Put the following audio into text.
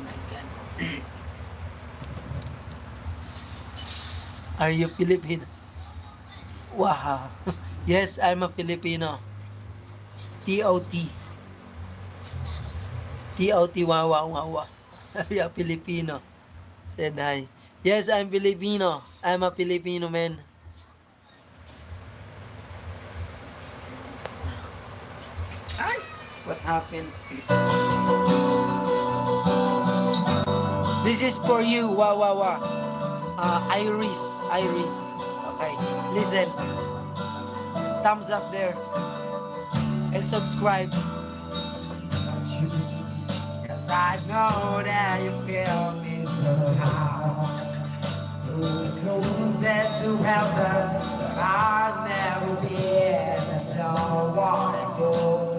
my God. Are you Filipino? Wow. Yes, I'm a Filipino. T-O-T. T-O-T, wawa, wawa. Are you a Filipino? Said hi. Yes, I'm Filipino. I'm a Filipino, man. Ay! What happened? This is for you, wawa. Iris. Okay, listen. Thumbs up there. And subscribe. Cause I know that you feel me somehow. You said to heaven, I'll never be it. So I wanna go.